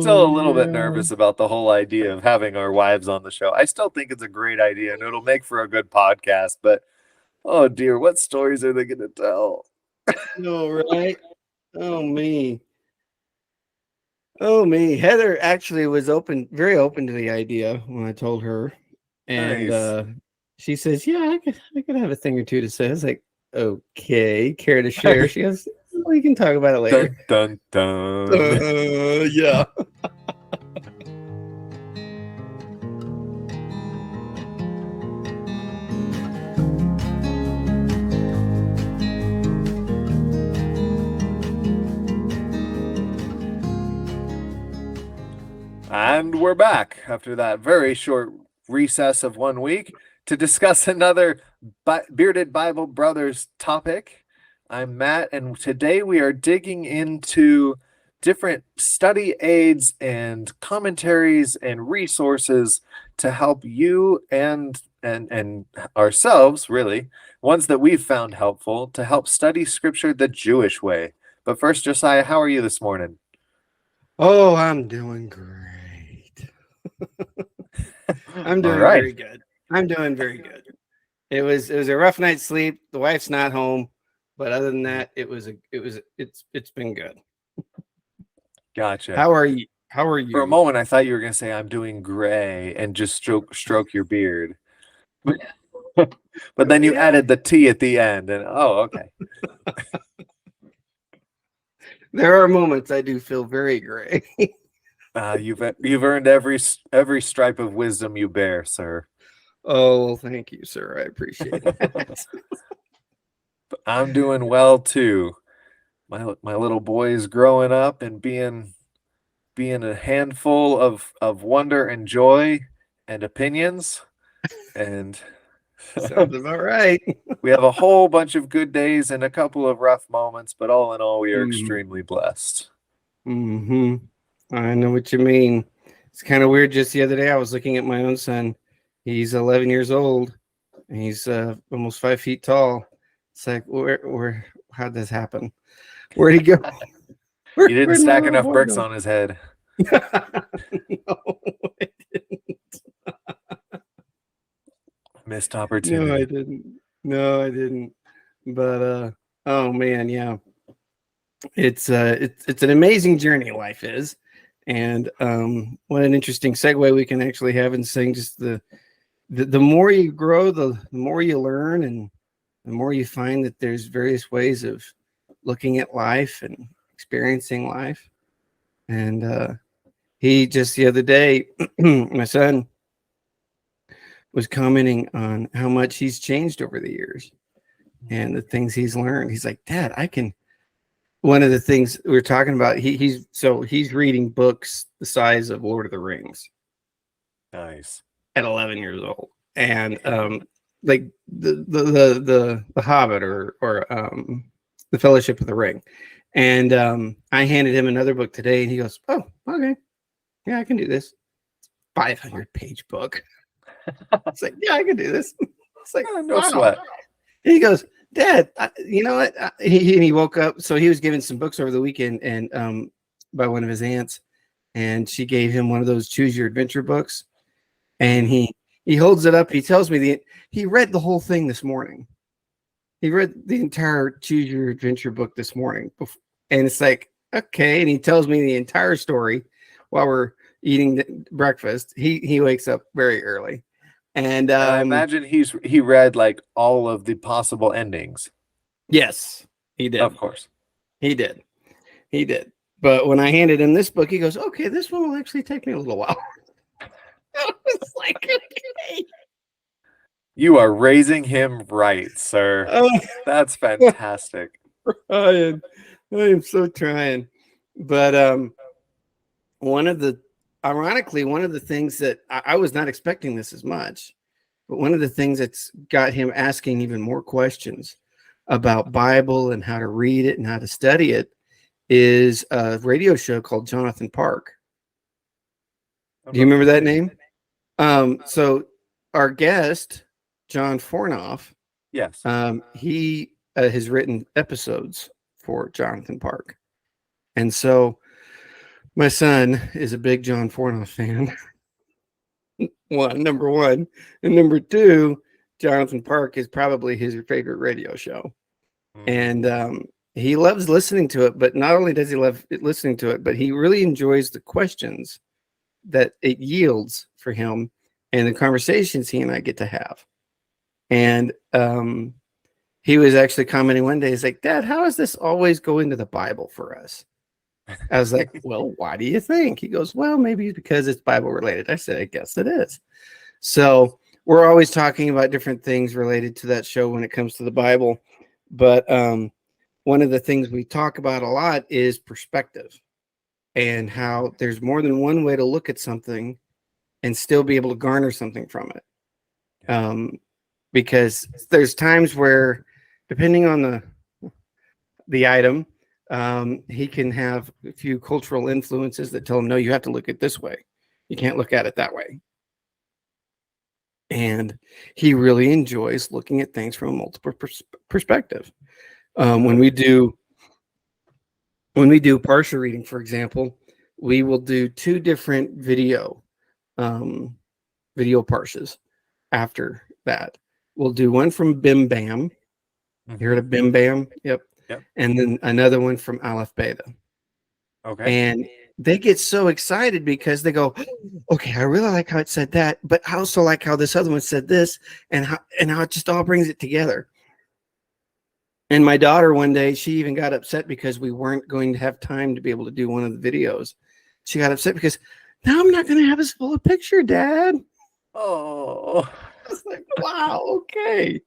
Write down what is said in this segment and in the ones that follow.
Still a little bit yeah. nervous about the whole idea of having our wives on the show. I still think it's a great idea and it'll make for a good podcast, but oh dear, what stories are they going to tell? No, right? Oh me. Oh me. Heather actually was very open to the idea when I told her. And Nice. she says, yeah, I could have a thing or two to say. I was like, okay, care to share? She goes, we can talk about it later. Dun dun dun. Yeah. And we're back after that very short recess of 1 week to discuss another Bearded Bible Brothers topic. I'm Matt, and today we are digging into different study aids and commentaries and resources to help you and ourselves, really, ones that we've found helpful to help study Scripture the Jewish way. But first, Josiah, how are you this morning? Oh, I'm doing great. I'm All doing right. very good. I'm doing very good. It was a rough night's sleep. The wife's not home, but other than that, it's been good. Gotcha. How are you? How are For a you? moment, I thought you were going to say I'm doing gray and just stroke your beard. But then you Yeah. added the T at the end, and oh, okay. There are moments I do feel very gray. You've earned every stripe of wisdom you bear, sir. Oh, thank you, sir. I appreciate it. I'm doing well too. My little boy is growing up and being a handful of wonder and joy and opinions, and Sounds about right. we have a whole bunch of good days and a couple of rough moments, but all in all, we are Mm-hmm. extremely blessed. I know what you mean. It's kind of weird. Just the other day, I was looking at my own son. He's 11 years old, and he's almost 5 feet tall. It's like, how'd this happen? Where'd he go? He didn't Where'd my stack little enough boy bricks go? on his head. No, I didn't. Missed No, opportunity. I didn't. No, I didn't. But oh man, yeah. It's an amazing journey life is. And what an interesting segue we can actually have in saying just the more you grow, the more you learn, and the more you find that there's various ways of looking at life and experiencing life. And he just the other day, my son was commenting on how much he's changed over the years and the things he's learned. He's like, Dad, I can. One of the things we were talking about, he's reading books the size of Lord of the Rings. Nice. At 11 years old, and like the Hobbit or the Fellowship of the Ring, and I handed him another book today, and he goes, "Oh, okay, yeah, I can do this." 500-page book. It's like, yeah, I can do this. It's like, No wow. sweat. And he goes, Dad, you know what? He woke up, so he was given some books over the weekend, and by one of his aunts, and she gave him one of those Choose Your Adventure books. And he holds it up. He tells me he read the whole thing this morning. He read the entire Choose Your Adventure book this morning. And it's like, okay. And he tells me the entire story while we're eating breakfast. He wakes up very early. And I imagine he read like all of the possible endings. Yes, he did. Of course. He did. He did. But when I handed him this book, he goes, okay, this one will actually take me a little while. I was like, okay. You are raising him right, sir. That's fantastic. I am so trying. But ironically, one of the things that I was not expecting this as much, but one of the things that's got him asking even more questions about Bible and how to read it and how to study it is a radio show called Jonathan Park. Do you remember that name? So our guest, John Fornoff, yes, he has written episodes for Jonathan Park. And so My son is a big John Fornoff fan. Number one. And number two, Jonathan Park is probably his favorite radio show. And he loves listening to it, but not only does he love listening to it, but he really enjoys the questions that it yields for him and the conversations he and I get to have. And he was actually commenting one day, he's like, Dad, how does this always go into the Bible for us? I was like, well, why do you think? He goes, well, maybe because it's Bible related. I said, I guess it is. So we're always talking about different things related to that show when it comes to the Bible. But one of the things we talk about a lot is perspective and how there's more than one way to look at something and still be able to garner something from it. Because there's times where, depending on the item, he can have a few cultural influences that tell him, no, you have to look at it this way. You can't look at it that way. And he really enjoys looking at things from a multiple perspective. When we do partial reading, for example, we will do two different video parses after that. We'll do one from Bim Bam. You heard of Bim Bam? Yep. And then another one from Aleph Beta. Okay. And they get so excited because they go, okay, I really like how it said that, but I also like how this other one said this, and how it just all brings it together. And my daughter one day, she even got upset because we weren't going to have time to be able to do one of the videos. She got upset because now I'm not going to have as full a picture, Dad. Oh, I was like, wow, okay.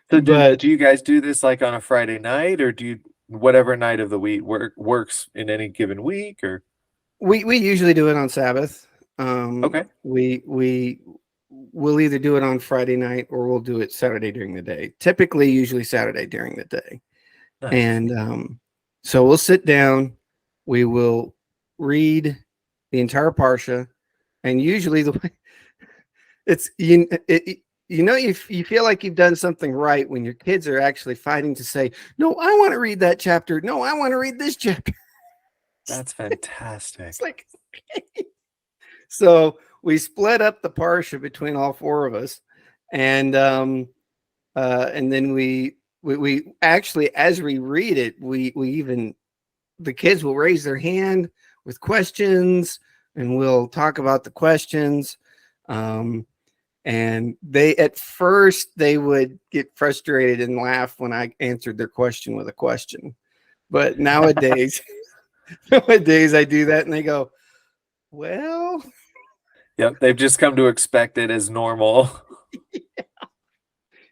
So do you guys do this like on a Friday night, or do you whatever night of the week works in any given week, or? We usually do it on Sabbath. Okay. We'll either do it on Friday night or we'll do it Saturday during the day. Typically, usually Saturday during the day. Nice. And so we'll sit down. We will read the entire parsha, and usually you feel like you've done something right when your kids are actually fighting to say, no, I want to read that chapter. No, I want to read this chapter. That's fantastic. It's like, okay. So we split up the parsha between all four of us, and then we actually, as we read it, we even, the kids will raise their hand with questions, and we'll talk about the questions. And at first they would get frustrated and laugh when I answered their question with a question, but nowadays I do that and they go, well, yep, they've just come to expect it as normal.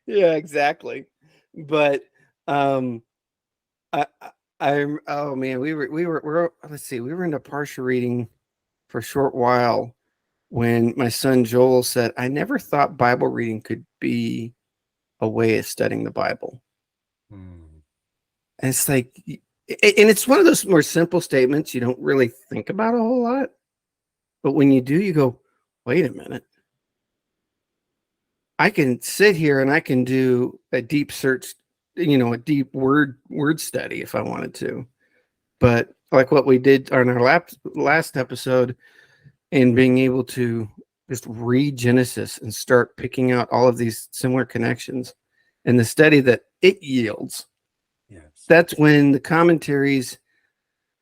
yeah, exactly. But oh man, we were let's see, we were into partial reading for a short while when my son Joel said, I never thought Bible reading could be a way of studying the Bible. And it's like, and it's one of those more simple statements you don't really think about a whole lot. But when you do, you go, wait a minute. I can sit here and I can do a deep search, a deep word study if I wanted to. But like what we did on our last episode, and being able to just read Genesis and start picking out all of these similar connections and the study that it yields. Yes. That's when the commentaries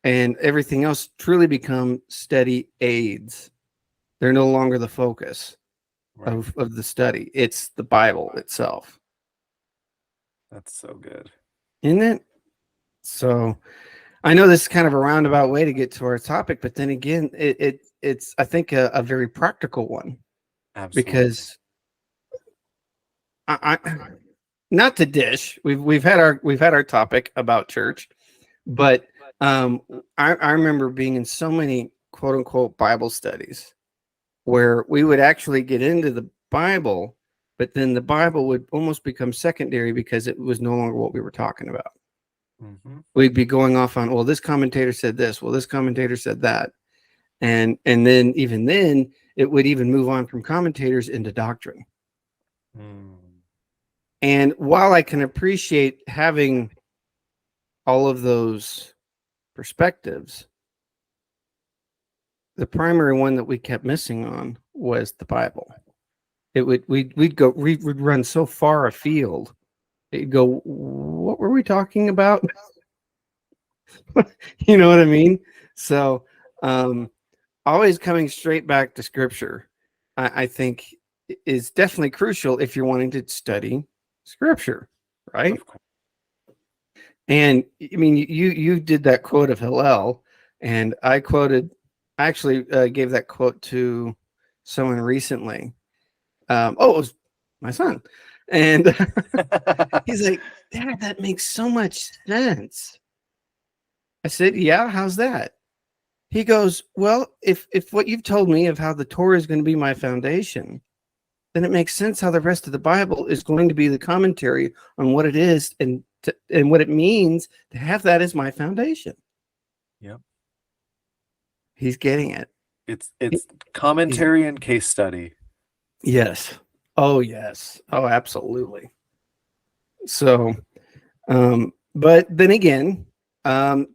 and everything else truly become study aids. They're no longer the focus of the study. It's the Bible itself. That's so good. Isn't it? So I know this is kind of a roundabout way to get to our topic, but then again, it's I think a very practical one. Absolutely. Because I not to dish. We've had our topic about church, but I remember being in so many quote unquote Bible studies where we would actually get into the Bible, but then the Bible would almost become secondary because it was no longer what we were talking about. We'd be going off on, well, this commentator said this, well, this commentator said that. And then even then it would even move on from commentators into doctrine. And while I can appreciate having all of those perspectives, the primary one that we kept missing on was the Bible. We'd run so far afield. It'd go, what were we talking about? You know what I mean? So, always coming straight back to Scripture, I think, is definitely crucial if you're wanting to study Scripture, right? And I mean, you did that quote of Hillel, and I actually gave that quote to someone recently. It was my son, and he's like, "Dad, that makes so much sense." I said, "Yeah, how's that?" He goes, "Well, if what you've told me of how the Torah is going to be my foundation, then it makes sense how the rest of the Bible is going to be the commentary on what it is and what it means to have that as my foundation." Yep. He's getting it. It's commentary and case study. Yes. Oh, yes. Oh, absolutely. So, but then again,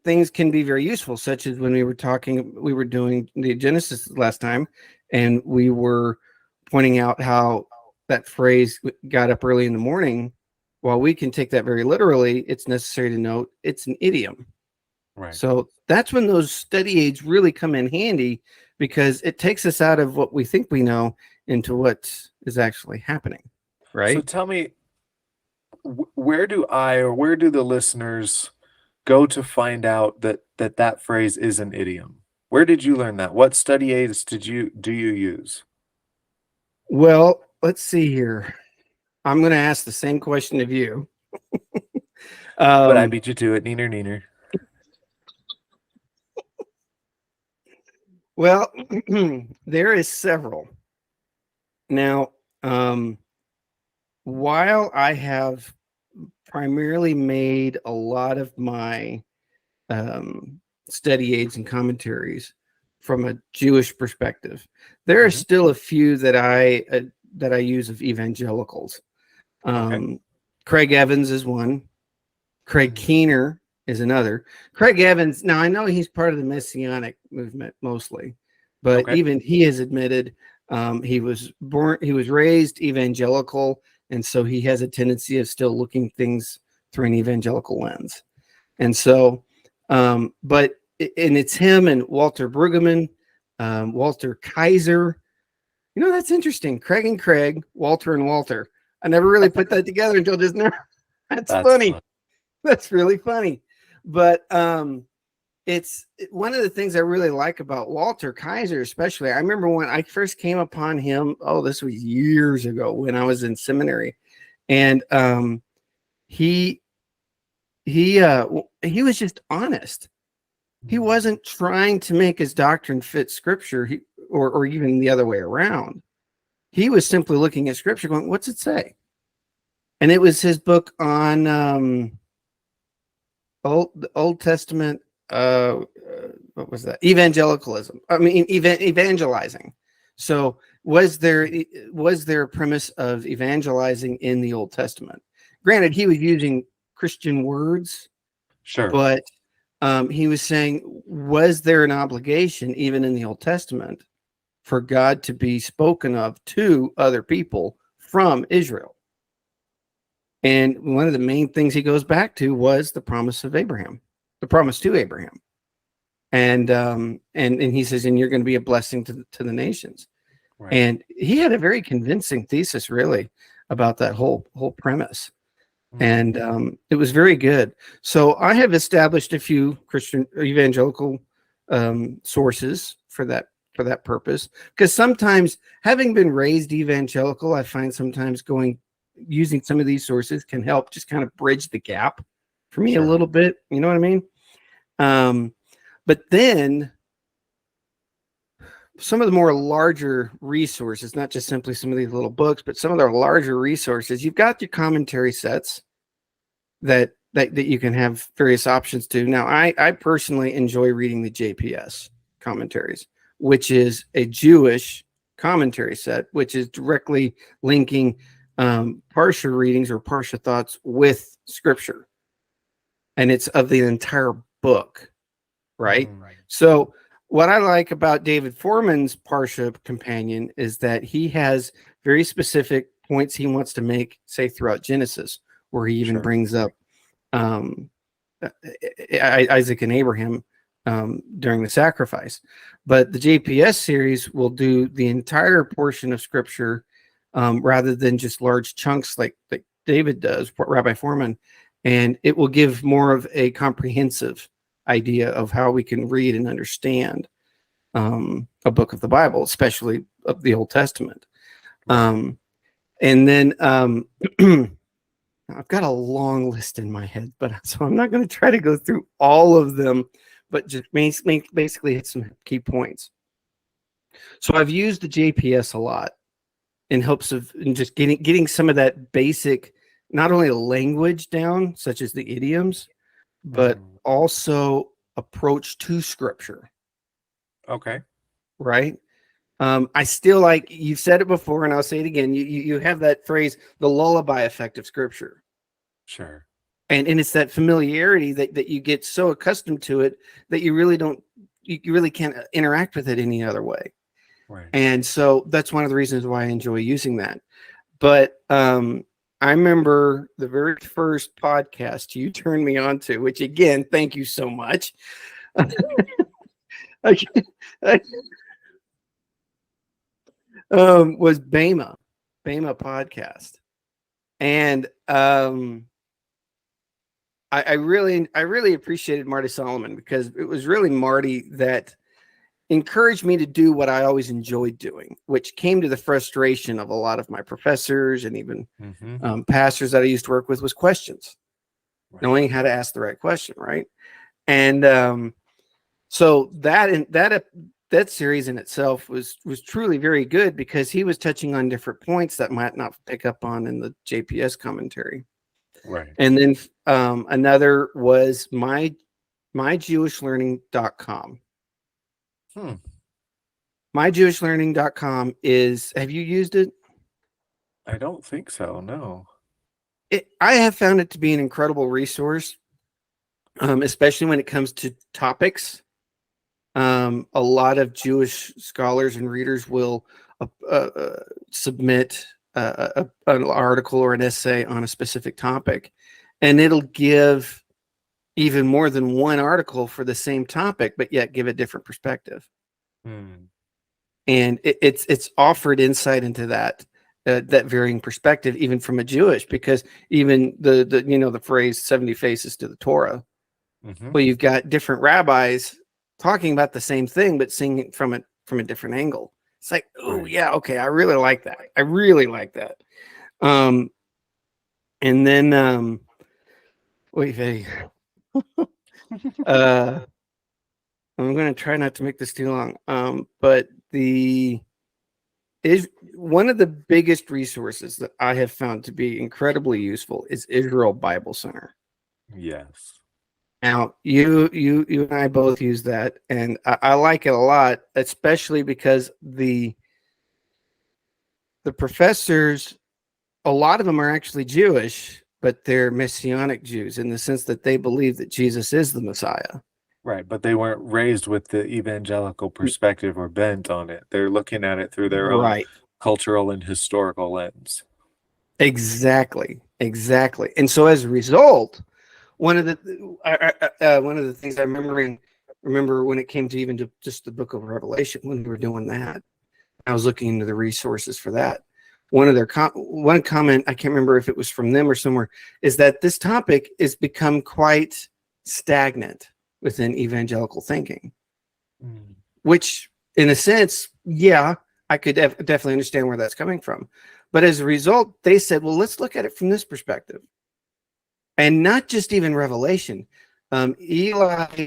things can be very useful, such as when we were doing the Genesis last time, and we were pointing out how that phrase got up early in the morning. While we can take that very literally, it's necessary to note it's an idiom. Right. So that's when those study aids really come in handy, because it takes us out of what we think we know into what is actually happening. Right. So tell me, where do the listeners go to find out that phrase is an idiom? Where did you learn that? What study aids do you use? Well, let's see here. I'm going to ask the same question of you. But I beat you to it, neener. Well, there is several. Now, while I have primarily made a lot of my study aids and commentaries from a Jewish perspective, there are still a few that I use of evangelicals. Craig Evans is one. Craig Keener is another. Craig Evans, now I know he's part of the Messianic movement mostly, but even he has admitted he was raised evangelical, and so he has a tendency of still looking things through an evangelical lens. And so, and it's him and Walter Brueggemann, Walter Kaiser. You know, that's interesting. Craig and Craig, Walter and Walter. I never really put that together until just now. That's funny. That's really funny. But it's one of the things I really like about Walter Kaiser, especially. I remember when I first came upon him. Oh, this was years ago when I was in seminary, and he was just honest. He wasn't trying to make his doctrine fit Scripture, or even the other way around. He was simply looking at Scripture, going, "What's it say?" And it was his book on Old Testament. What was that? Evangelicalism. I mean, evangelizing. So was there a premise of evangelizing in the Old Testament? Granted, he was using Christian words, sure, but he was saying, was there an obligation even in the Old Testament for God to be spoken of to other people from Israel? And one of the main things he goes back to was the promise of Abraham, the promise to Abraham. And he says, and you're going to be a blessing to the nations. Right. And he had a very convincing thesis, really, about that whole premise. And it was very good. So I have established a few Christian evangelical sources for that purpose, because sometimes, having been raised evangelical, I find sometimes using some of these sources can help just kind of bridge the gap for me a little bit. You know what I mean? But then some of the more larger resources, not just simply some of these little books, but some of the larger resources, you've got your commentary sets that you can have various options to. Now, I personally enjoy reading the JPS commentaries, which is a Jewish commentary set, which is directly linking Parsha readings or Parsha thoughts with Scripture. And it's of the entire book, right? So what I like about David Foreman's Parsha companion is that he has very specific points he wants to make, say, throughout Genesis, where he even brings up Isaac and Abraham during the sacrifice. But the JPS series will do the entire portion of Scripture rather than just large chunks like David does, Rabbi Foreman, and it will give more of a comprehensive idea of how we can read and understand a book of the Bible, especially of the Old Testament. And then I've got a long list in my head, but so I'm not going to try to go through all of them, but just basically hit some key points. So I've used the JPS a lot in hopes of just getting some of that basic, not only language down, such as the idioms, but also approach to Scripture. Okay. Right. I still like, you've said it before, and I'll say it again. You have that phrase, the lullaby effect of Scripture. Sure. And it's that familiarity that you get so accustomed to it that you really can't interact with it any other way. Right. And so that's one of the reasons why I enjoy using that. But I remember the very first podcast you turned me on to, which again, thank you so much. Was Bema podcast. And I really appreciated Marty Solomon, because it was really Marty that encouraged me to do what I always enjoyed doing, which came to the frustration of a lot of my professors and even pastors that I used to work with, was questions, knowing how to ask the right question, right? And so that series in itself was truly very good, because he was touching on different points that might not pick up on in the JPS commentary. Right. And then another was myjewishlearning.com. Myjewishlearning.com is, have you used it? I don't think so, no. I have found it to be an incredible resource, especially when it comes to topics. A lot of Jewish scholars and readers will submit an article or an essay on a specific topic, and it'll give even more than one article for the same topic, but yet give a different perspective. And it's offered insight into that varying perspective, even from a Jewish, because even the phrase 70 faces to the Torah. Well, you've got different rabbis talking about the same thing, but seeing it from a different angle. It's like, oh yeah, okay, I really like that. And then wait, I'm going to try not to make this too long. But one of the biggest resources that I have found to be incredibly useful is Israel Bible Center. Yes. Now, you and I both use that, and I like it a lot, especially because the professors, a lot of them are actually Jewish, but they're Messianic Jews in the sense that they believe that Jesus is the Messiah. Right, but they weren't raised with the evangelical perspective or bent on it. They're looking at it through their own cultural and historical lens. Exactly. And so as a result, one of the things I remember when it came to even just the book of Revelation, when we were doing that, I was looking into the resources for that. One comment, I can't remember if it was from them or somewhere, is that this topic has become quite stagnant within evangelical thinking, which in a sense, yeah, I could definitely understand where that's coming from. But as a result, they said, well, let's look at it from this perspective. And not just even Revelation. Eli,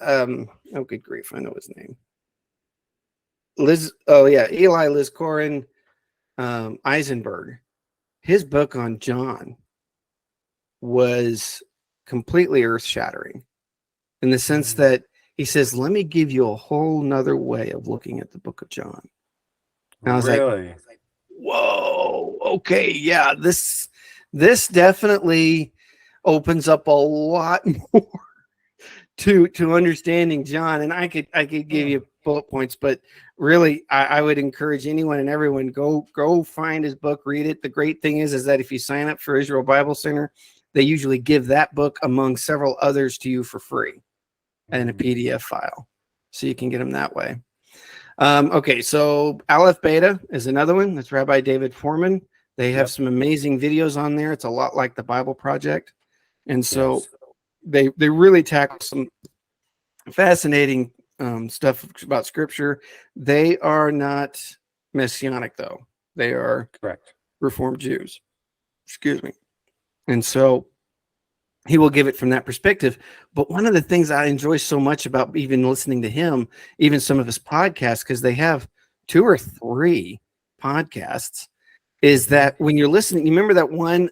oh, good grief, I know his name. Eli Liz Corin Eisenberg. His book on John was completely earth-shattering in the sense that he says, let me give you a whole nother way of looking at the book of John. And I was like, whoa, okay, yeah, this definitely opens up a lot more to understanding John. And I could give you bullet points, but really I would encourage anyone and everyone go find his book, read it. The great thing is that if you sign up for Israel Bible Center, they usually give that book among several others to you for free and a PDF file, so you can get them that way. Okay, so Aleph Beta is another one. That's Rabbi David Foreman. They have some amazing videos on there. It's a lot like the Bible Project. And so they really tackle some fascinating stuff about Scripture. They are not Messianic, though. They are correct Reformed Jews. Excuse me. And so he will give it from that perspective. But one of the things I enjoy so much about even listening to him, even some of his podcasts, because they have 2 or 3 podcasts, is that when you're listening, you remember that one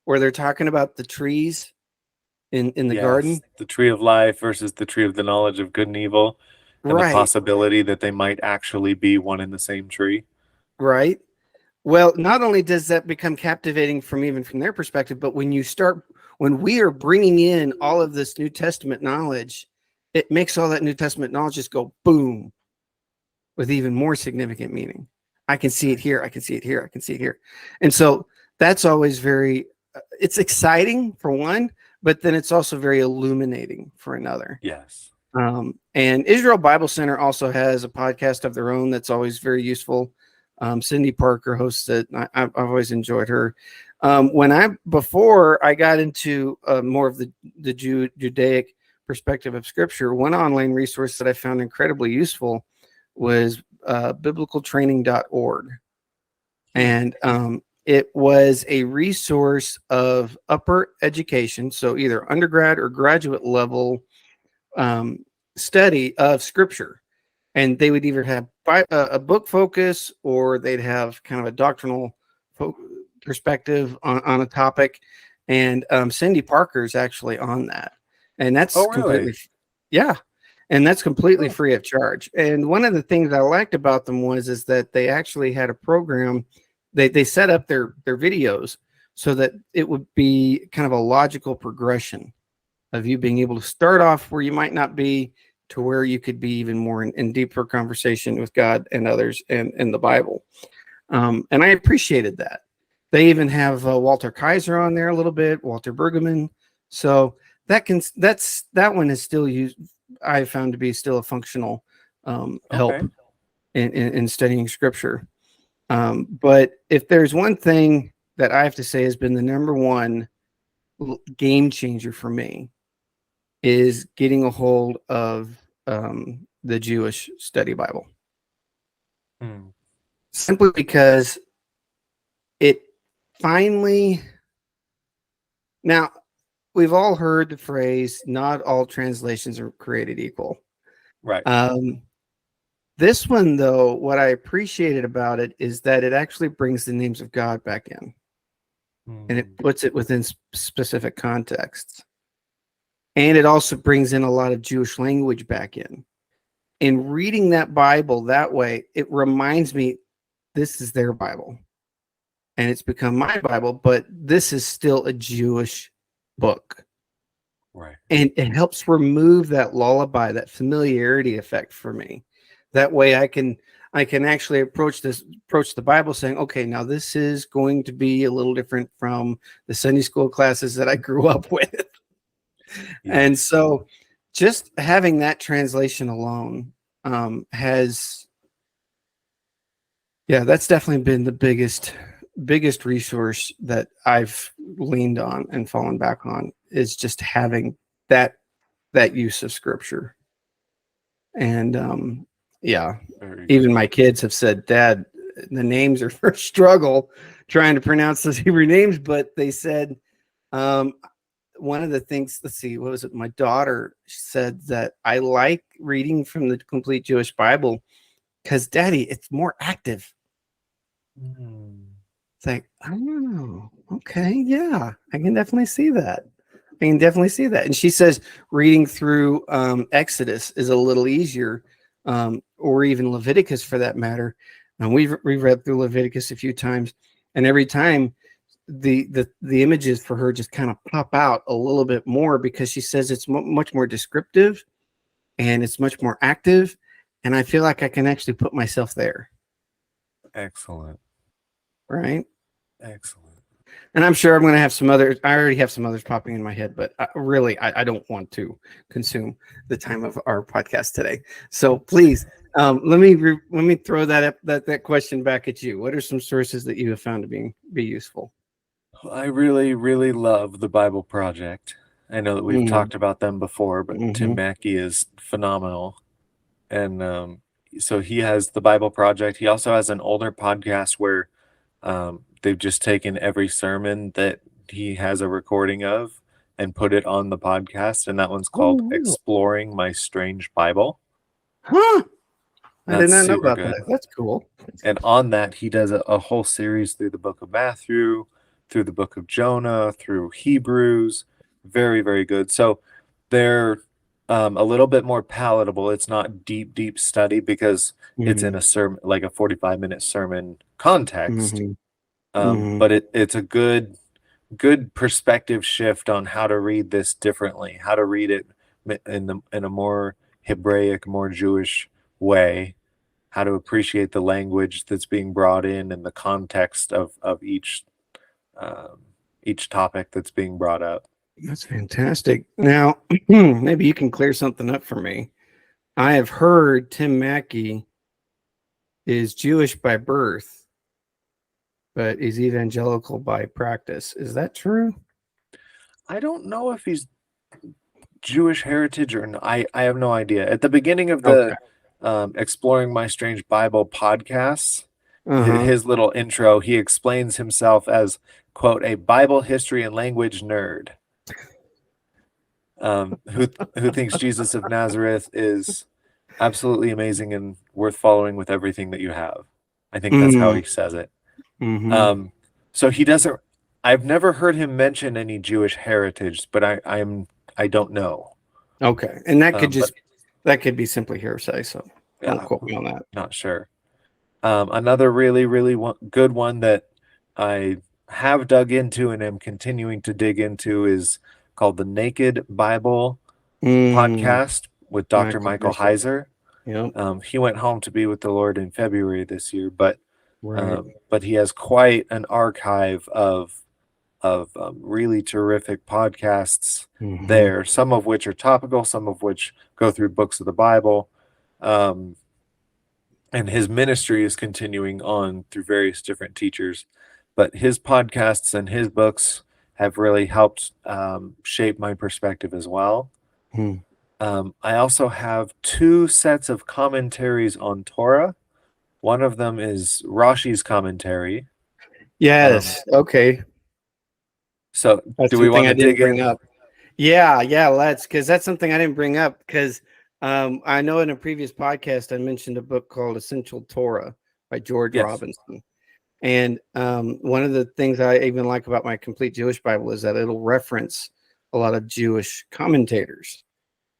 where they're talking about the trees in the garden? The tree of life versus the tree of the knowledge of good and evil, and the possibility that they might actually be one and the same tree. Right. Well, not only does that become captivating from their perspective, but when we are bringing in all of this New Testament knowledge, it makes all that New Testament knowledge just go boom with even more significant meaning. I can see it here. I can see it here. I can see it here. And so that's always it's exciting for one, but then it's also very illuminating for another. Yes. And Israel Bible Center also has a podcast of their own that's always very useful. Cindy Parker hosts it. I've always enjoyed her. Before I got into more of the Judaic perspective of Scripture, one online resource that I found incredibly useful was biblicaltraining.org. And it was a resource of upper education, so either undergrad or graduate level study of Scripture. And they would either have a book focus, or they'd have kind of a doctrinal perspective on a topic. And Cindy Parker is actually on that. And that's completely, and that's completely free of charge. And one of the things I liked about them is that they actually had a program. They set up their videos so that it would be kind of a logical progression of you being able to start off where you might not be, to where you could be even more in deeper conversation with God and others and the Bible. And I appreciated that. They even have Walter Kaiser on there a little bit, Walter Bergman. So that one is still used. I found to be still a functional help in studying Scripture. But if there's one thing that I have to say has been the number one game changer for me, is getting a hold of the Jewish Study Bible. Simply because it finally... Now, we've all heard the phrase, not all translations are created equal. Right. This one, though, what I appreciated about it is that it actually brings the names of God back in. And it puts it within specific contexts. And it also brings in a lot of Jewish language back in. In reading that Bible that way, it reminds me this is their Bible. And it's become my Bible, but this is still a Jewish book. Right. And it helps remove that lullaby, that familiarity effect for me. That way I can actually approach the Bible saying, okay, now this is going to be a little different from the Sunday school classes that I grew up with. And so just having that translation alone that's definitely been the biggest resource that I've leaned on and fallen back on, is just having that use of Scripture. And even my kids have said, Dad, the names are for struggle trying to pronounce those Hebrew names, but they said, one of the things, let's see, what was it? My daughter said that I like reading from the Complete Jewish Bible because, Daddy, it's more active. It's like, oh, okay, yeah, I can definitely see that. And she says reading through Exodus is a little easier, or even Leviticus for that matter. And we've read through Leviticus a few times, and every time the images for her just kind of pop out a little bit more because she says it's much more descriptive and it's much more active, and I feel like I can actually put myself there. Excellent. Right. Excellent. And I'm sure I'm going to have some others. I already have some others popping in my head, but I don't want to consume the time of our podcast today. So please, let me throw that question back at you. What are some sources that you have found to be useful? I really, really love the Bible Project. I know that we've talked about them before, but Tim Mackey is phenomenal. And so he has the Bible Project. He also has an older podcast where they've just taken every sermon that he has a recording of and put it on the podcast. And that one's called Exploring My Strange Bible. Huh. I did That's not know super about good. that. That's cool. And on that, he does a whole series through the book of Matthew, through the book of Jonah, through Hebrews. Very, very good. So they're a little bit more palatable. It's not deep study because it's in a sermon, like a 45-minute sermon context. But it's a good perspective shift on how to read this differently, how to read it in a more Hebraic, more Jewish way, how to appreciate the language that's being brought in and the context of each topic that's being brought up. That's fantastic. Now, maybe you can clear something up for me. I have heard Tim Mackey is Jewish by birth, but is evangelical by practice. Is that true? I don't know if he's Jewish heritage or not. I have no idea. At the beginning of the Exploring My Strange Bible podcasts, his little intro, he explains himself as, quote, a Bible history and language nerd. Who thinks Jesus of Nazareth is absolutely amazing and worth following with everything that you have. I think that's how he says it. So he doesn't. I've never heard him mention any Jewish heritage, but I don't know. Okay, and that could that could be simply hearsay. So don't quote me on that. Not sure. Another really good one that I have dug into and am continuing to dig into is called the Naked Bible podcast with Dr. Michael Heiser. Yep. He went home to be with the Lord in February this year, but he has quite an archive of really terrific podcasts there, some of which are topical, some of which go through books of the Bible. And his ministry is continuing on through various different teachers, but his podcasts and his books have really helped shape my perspective as well. I also have 2 sets of commentaries on Torah. One of them is Rashi's commentary. Yes. Okay. So that's do we want to dig bring in? up? Yeah, let's, because that's something I didn't bring up because I know in a previous podcast I mentioned a book called Essential Torah by George Robinson. And one of the things I even like about my Complete Jewish Bible is that it'll reference a lot of Jewish commentators.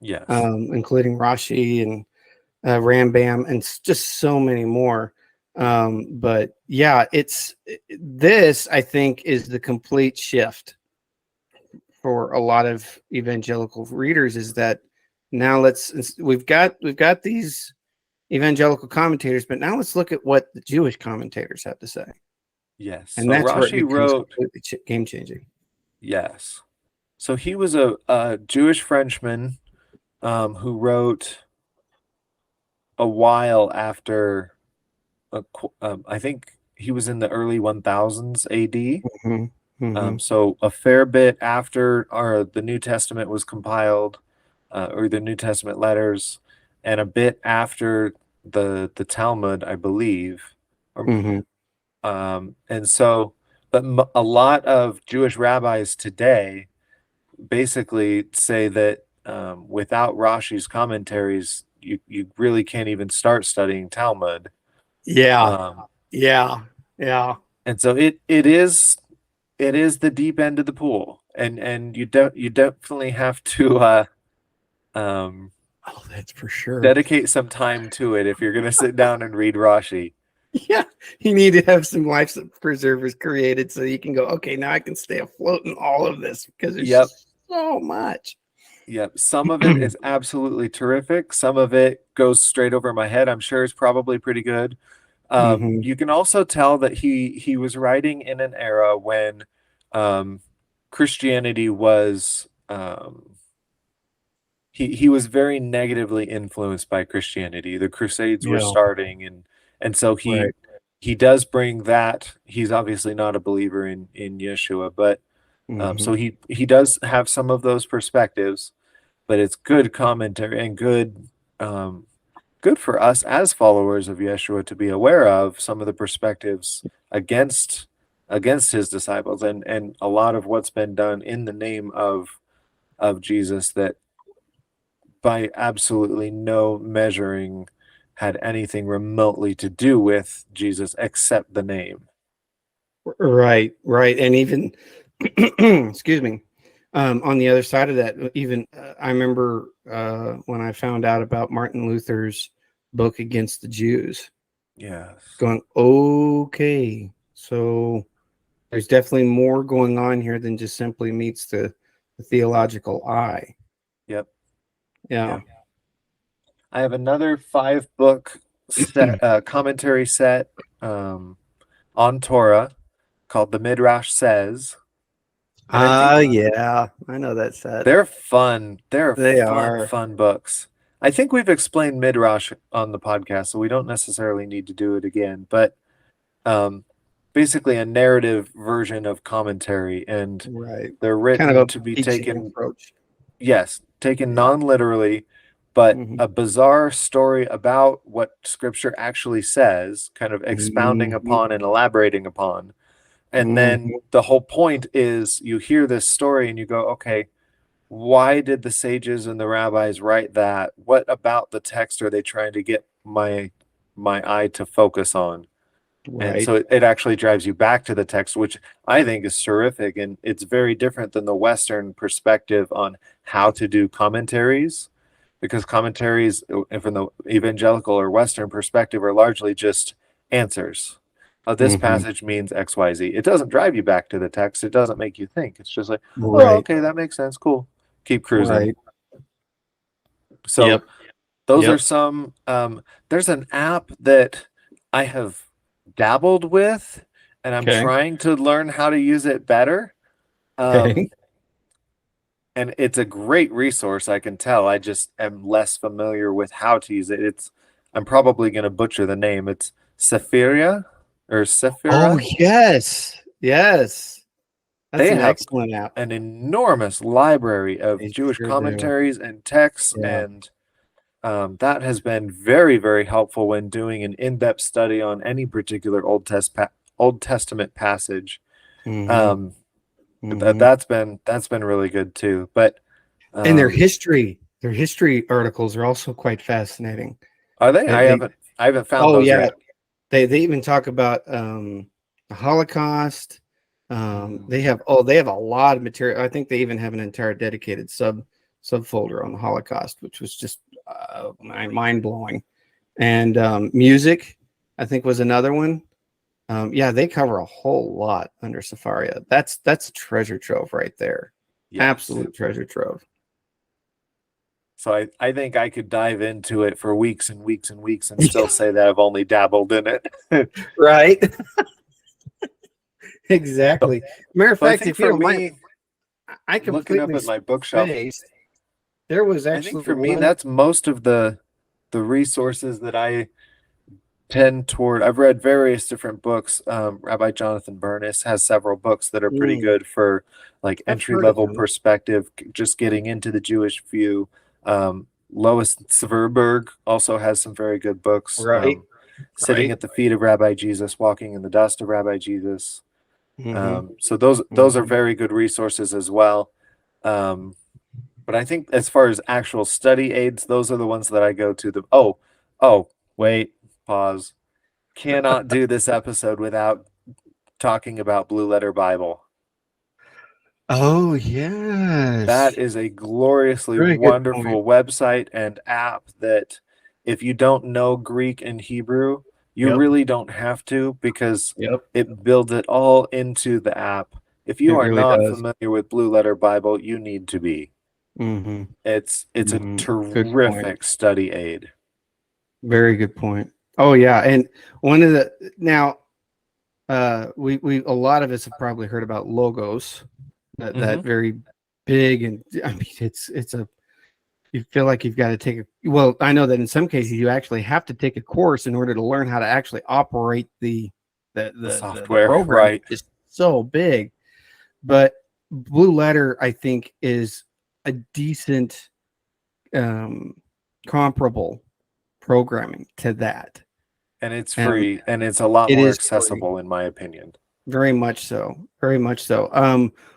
Yes. Including Rashi and Rambam and just so many more. But yeah, this I think is the complete shift for a lot of evangelical readers, is that now we've got these evangelical commentators, but now let's look at what the Jewish commentators have to say. Yes. And so that's Rashi where it becomes wrote completely game changing. Yes. So he was a Jewish Frenchman who wrote a while after, I think he was in the early 1000s AD. So a fair bit after the New Testament was compiled, or the New Testament letters, and a bit after the Talmud, I believe. And so, but a lot of Jewish rabbis today basically say that without Rashi's commentaries, you really can't even start studying Talmud. Yeah. And so it is the deep end of the pool, and you definitely have to that's for sure. dedicate some time to it if you're going to sit down and read Rashi. Yeah, you need to have some life preservers created so you can go, okay, now I can stay afloat in all of this because Yep. there's so much. Yep. Some of it is absolutely terrific. Some of it goes straight over my head. I'm sure is probably pretty good. Hmm. You can also tell that he was writing in an era when um, Christianity was he was very negatively influenced by Christianity. The Crusades were Yeah, starting, and so right. he does bring that. He's obviously not a believer in Yeshua, but Hmm. so he does have some of those perspectives. But it's good commentary and um, good for us as followers of Yeshua to be aware of some of the perspectives against his disciples and a lot of what's been done in the name of Jesus that by absolutely no measuring had anything remotely to do with Jesus except the name. Right, right. And even, excuse me, on the other side of that, even I remember when I found out about Martin Luther's book against the Jews, Yes. going, okay, so there's definitely more going on here than just simply meets the theological eye. Yep. Yeah. Yep. I have another 5 book set commentary set um, on Torah called The Midrash Says. And I think Yeah, I know that set. they're fun. They're They fun, are. fun books. I think we've explained Midrash on the podcast, so we don't necessarily need to do it again. But um, basically, a narrative version of commentary, and Right. they're Kind of written a to be teaching taken, approach. yes, taken Yeah. non-literally, but Hmm. a bizarre story about what Scripture actually says, kind of expounding Hmm. upon and elaborating upon. And then Hmm. the whole point is you hear this story and you go, okay, why did the sages and the rabbis write that? What about the text are they trying to get my eye to focus on? And Right. so it actually drives you back to the text, which I think is terrific. And it's very different than the Western perspective on how to do commentaries, because commentaries from the evangelical or Western perspective are largely just answers. This Hmm. passage means XYZ. It doesn't drive you back to the text. It doesn't make you think. It's just like, oh, Right. okay, that makes sense. Cool. Keep cruising. Right. So Yep. those are Yep. some. There's an app that I have dabbled with, and I'm Okay. trying to learn how to use it better. Um, Okay. and it's a great resource. I can tell. I just am less familiar with how to use it. I'm probably going to butcher the name. It's Sephiria or Oh, Sephira. yes. Yes. That's They an have excellent app. an enormous library of They Jewish sure do. commentaries and texts, Yeah. and that has been very, very helpful when doing an in-depth study on any particular Old Testament passage. Hmm. Um, Hmm. that's been really good too. But And um, their history articles are also quite fascinating. are they? They I haven't found oh those yeah, yet. they even talk about the Holocaust. Mm, They have a lot of material. I think they even have an entire dedicated subfolder on the Holocaust, which was just mind blowing. And music, I think, was another one. Yeah, they cover a whole lot under Safaria. That's a treasure trove right there. yes. Absolute treasure trove. So I think I could dive into it for weeks and weeks and weeks and still say that I've only dabbled in it. Right. So, Exactly. Matter of so I fact, think if you for don't mind, me, I looking up completely at my bookshelf, spaced. There was I think actually for me one. that's most of the resources that I tend toward. I've read various different books. Rabbi Jonathan Bernis has several books that are pretty Mm, good for like I've entry heard of level him. perspective, just getting into the Jewish view. Lois Sverberg also has some very good books. Right. Sitting Right. at the feet of Rabbi Jesus, Walking in the Dust of Rabbi Jesus. Hmm. So those are Hmm. very good resources as well. Um, but I think as far as actual study aids, those are the ones that I go to. Oh, wait, pause. Cannot do this episode without talking about Blue Letter Bible. Oh yes. That is a gloriously Very good point. wonderful website and app that if you don't know Greek and Hebrew, You Yep. really don't have to, because Yep. it builds it all into the app. If you It are really not does. familiar with Blue Letter Bible, you need to be. Mm-hmm. It's a Good point. terrific study aid. Very good point. Oh yeah, and one of the now we a lot of us have probably heard about logos, that Mm-hmm. very big, and I mean it's a, you feel like you've got to take a, well, I know that in some cases you actually have to take a course in order to learn how to actually operate The the software, program. right? It's so big. But Blue Letter, I think, is a decent um, comparable programming to that. And it's Um, free, and it's a lot it more is free, accessible, in my opinion. very much so, very much so.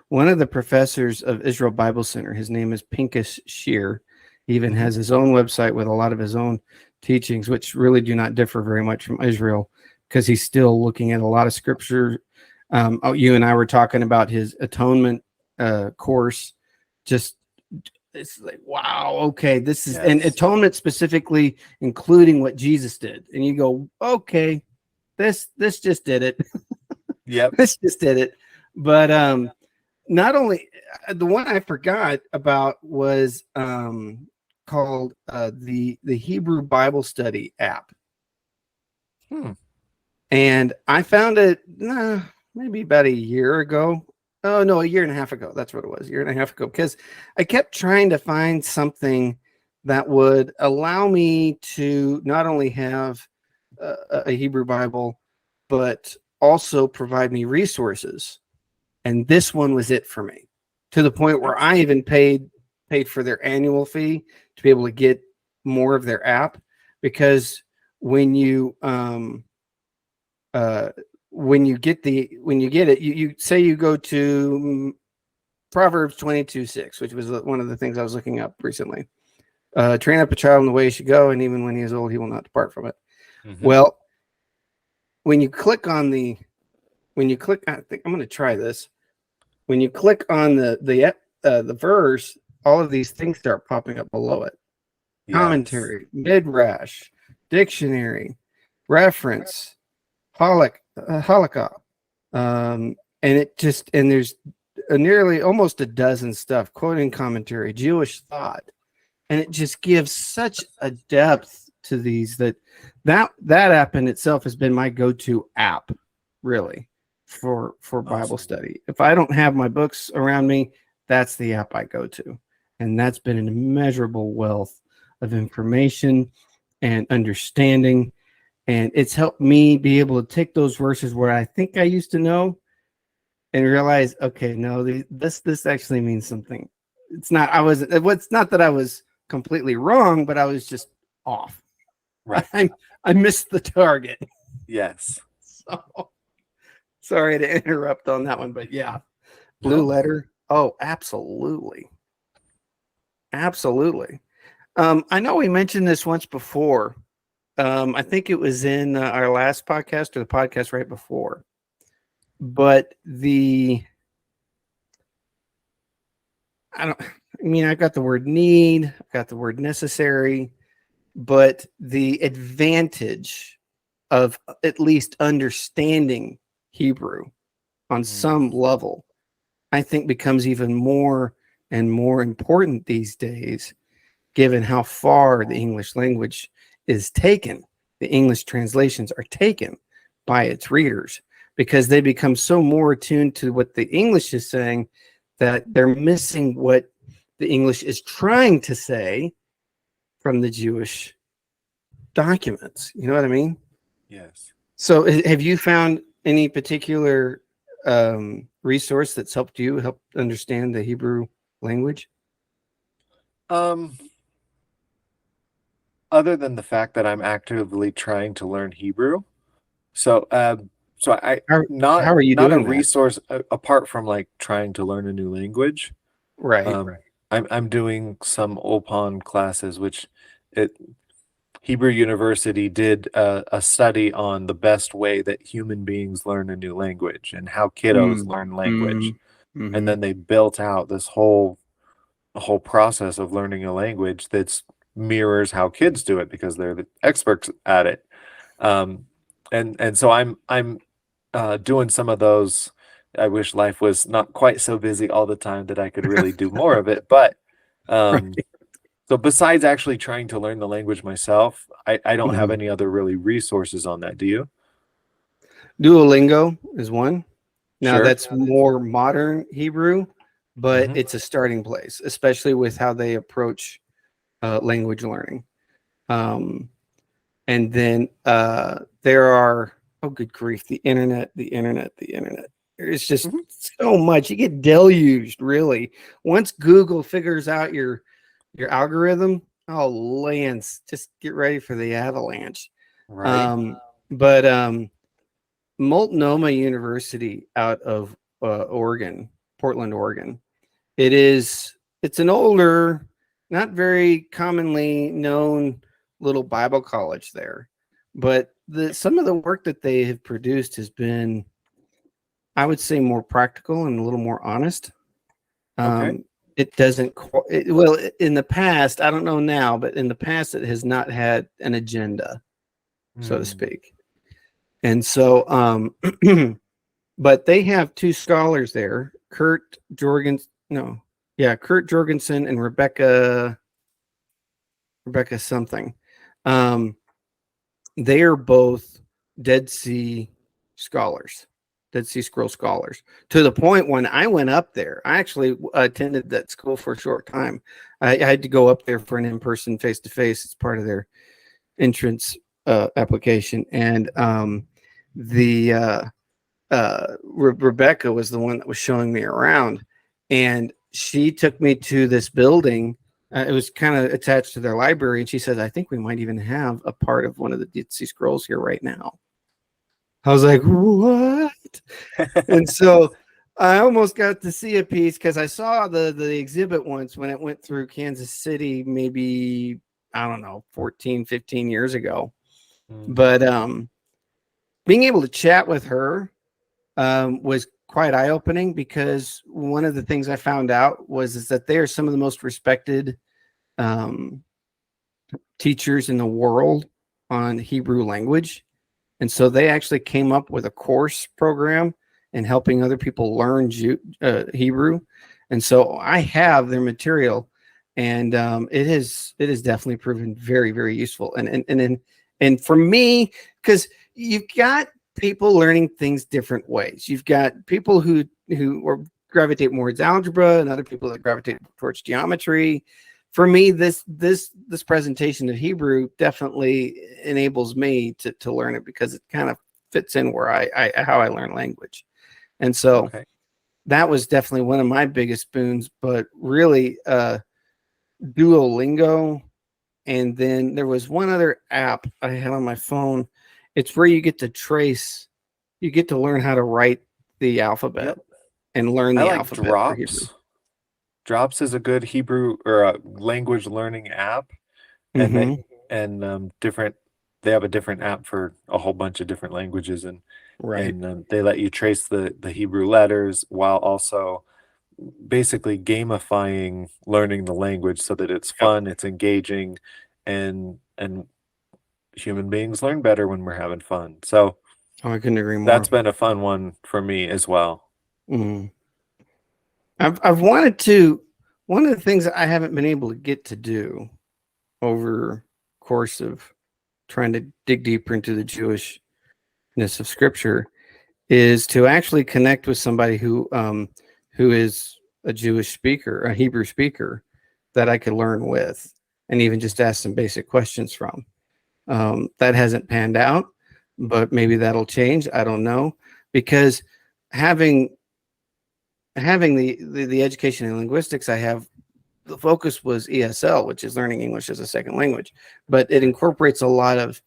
One of the professors of Israel Bible Center, his name is Pincus Shear. He even Mm-hmm. has his own website with a lot of his own teachings, which really do not differ very much from Israel, because he's still looking at a lot of scripture. You and I were talking about his atonement course. Just, it's like, wow, okay, this is, and Yes. atonement specifically including what Jesus did, and you go, okay, this just did it. Yep. This just did it. But not only, the one I forgot about was called the Hebrew Bible Study app. Hmm. And I found it maybe about a year ago. Oh no, a year and a half ago. That's what it was. A year and a half ago, because I kept trying to find something that would allow me to not only have a Hebrew Bible, but also provide me resources. And this one was it for me, to the point where I even paid for their annual fee to be able to get more of their app, because when you uh when you get it, you say you go to Proverbs 22:6, which was one of the things I was looking up recently. Train up a child in the way he should go, and even when he is old, he will not depart from it. Mm-hmm. Well, when you click on the I think I'm going to try this. When you click on the verse, all of these things start popping up below it. Yes. Commentary, midrash, dictionary, reference, holocaust, and it just, and there's nearly almost a dozen stuff, quoting commentary, Jewish thought, and it just gives such a depth to these that app in itself has been my go-to app, really, for Bible Awesome. study. If I don't have my books around me, that's the app I go to, and that's been an immeasurable wealth of information and understanding, and it's helped me be able to take those verses where I think I used to know and realize, okay, no, this actually means something. It's not, it's not that I was completely wrong, but I was just off. Right. I missed the target. Yes. So sorry to interrupt on that one, but yeah, Blue No. Letter. Oh, absolutely. Absolutely. I know we mentioned this once before. I think it was in our last podcast or the podcast right before. But I mean, I got the word need, I got the word necessary, but the advantage of at least understanding Hebrew on some level, I think becomes even more and more important these days, given how far the English language is taken. The English translations are taken by its readers, because they become so more attuned to what the English is saying that they're missing what the English is trying to say from the Jewish documents. You know what I mean? Yes. So have you found any particular resource that's helped you help understand the Hebrew language? Um, Other than the fact that I'm actively trying to learn Hebrew, so I How, not how are you not a doing that? resource apart from like trying to learn a new language. Right. Um, I'm doing some OPON classes, which it Hebrew University did a study on the best way that human beings learn a new language and how kiddos Mm, learn language. mm, And mm-hmm. then they built out this whole process of learning a language that's mirrors how kids do it, because they're the experts at it. Um, and so I'm doing some of those. I wish life was not quite so busy all the time that I could really do more of it. But Right. so besides actually trying to learn the language myself, I don't have Mhm. any other really resources on that. Do you? Duolingo is one. Now Sure. that's more modern Hebrew, but Hmm. it's a starting place, especially with how they approach language learning. Um, and then there are, oh good grief, the internet. There's just Hmm. so much. You get deluged, really. Once Google figures out your algorithm, oh Lance, just get ready for the avalanche. Right. But Multnomah University out of Oregon, Portland, Oregon. It's an older, not very commonly known little Bible college there, but some of the work that they have produced has been, I would say, more practical and a little more honest. Okay. It doesn't well in the past, I don't know now, but in the past it has not had an agenda, so to Hmm. speak. And so but they have two scholars there, Kurt Jorgensen and Rebecca something. Um, they are both Dead Sea scholars, Dead Sea Scroll scholars. To the point when I went up there, I actually attended that school for a short time. I had to go up there for an in-person, face-to-face. It's part of their entrance application, and the Rebecca was the one that was showing me around, and she took me to this building. It was kind of attached to their library, and she says, "I think we might even have a part of one of the Dead Sea Scrolls here right now." I was like, "What?" And so I almost got to see a piece because I saw the exhibit once when it went through Kansas City, maybe I don't know, 14, 15 years ago. Hmm. But being able to chat with her was quite eye opening because one of the things I found out was is that they are some of the most respected um, teachers in the world on Hebrew language, and so they actually came up with a course program in helping other people learn Hebrew, and so I have their material, and it has definitely proven very very useful, and for me because you've got people learning things different ways. You've got people who gravitate more towards algebra, and other people that gravitate towards geometry. For me, this presentation of Hebrew definitely enables me to learn it because it kind of fits in where I how I learn language. And so Okay. that was definitely one of my biggest boons. But really, Duolingo, and then there was one other app I had on my phone. It's where you get to learn how to write the alphabet Yep. and learn I the like alphabet for Hebrew. Drops. Drops is a good Hebrew or a language learning app, and they Mm-hmm. and different. They have a different app for a whole bunch of different languages, Right. and they let you trace the Hebrew letters while also basically gamifying learning the language so that it's Yep. fun, it's engaging, and human beings learn better when we're having fun. So Oh, I couldn't agree more. that's been a fun one for me as well. Mm. I've wanted to. One of the things that I haven't been able to get to do over course of trying to dig deeper into the Jewishness of Scripture is to actually connect with somebody who is a Jewish speaker, a Hebrew speaker that I could learn with, and even just ask some basic questions from. That hasn't panned out, but maybe that'll change. I don't know because having having the education in linguistics I have, the focus was ESL, which is learning English as a second language, but it incorporates a lot of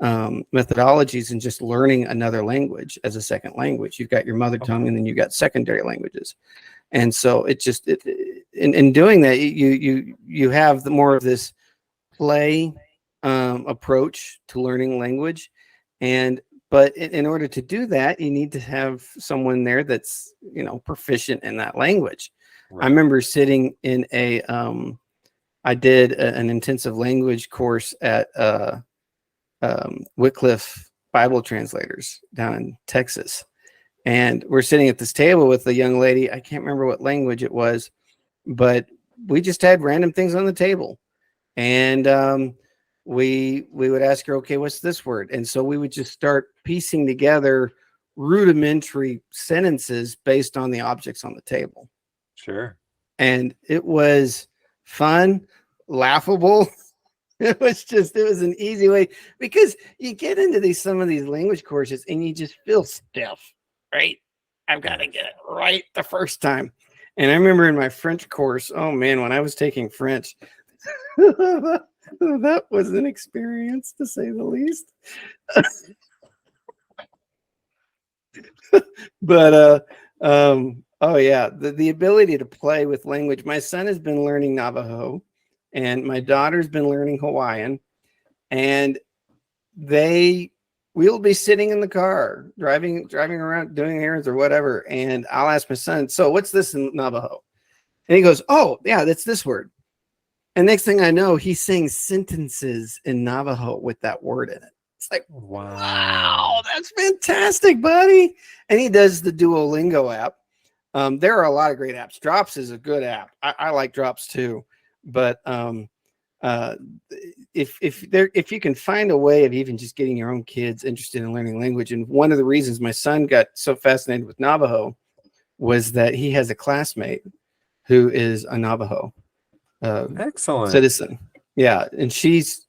methodologies and just learning another language as a second language. You've got your mother tongue, Okay. and then you've got secondary languages, and so in doing that, you have more of this play approach to learning language, and but in order to do that, you need to have someone there that's proficient in that language. I Right. remember sitting in I did an intensive language course at Wycliffe Bible translators down in Texas. And we're sitting at this table with a young lady. I can't remember what language it was, but we just had random things on the table. And we would ask her, okay, what's this word? And so we would just start piecing together rudimentary sentences based on the objects on the table. Sure. And it was fun, laughable. It was an easy way, because you get into some of these language courses and you just feel stiff, right? I've got to get it right the first time. And I remember in my French course, oh man, when I was taking French, that was an experience, to say the least. But oh yeah, the ability to play with language. My son has been learning Navajo, and my daughter's been learning Hawaiian, and we'll be sitting in the car driving around doing errands or whatever, and I'll ask my son, so what's this in Navajo? And he goes, oh yeah, that's this word. And next thing I know, he's saying sentences in Navajo with that word in it. It's like, wow, that's fantastic, buddy. And he does the Duolingo app. There are a lot of great apps. Drops is a good app. I like Drops too. But if you can find a way of even just getting your own kids interested in learning language, and one of the reasons my son got so fascinated with Navajo was that he has a classmate who is a Navajo excellent citizen. Yeah, and she's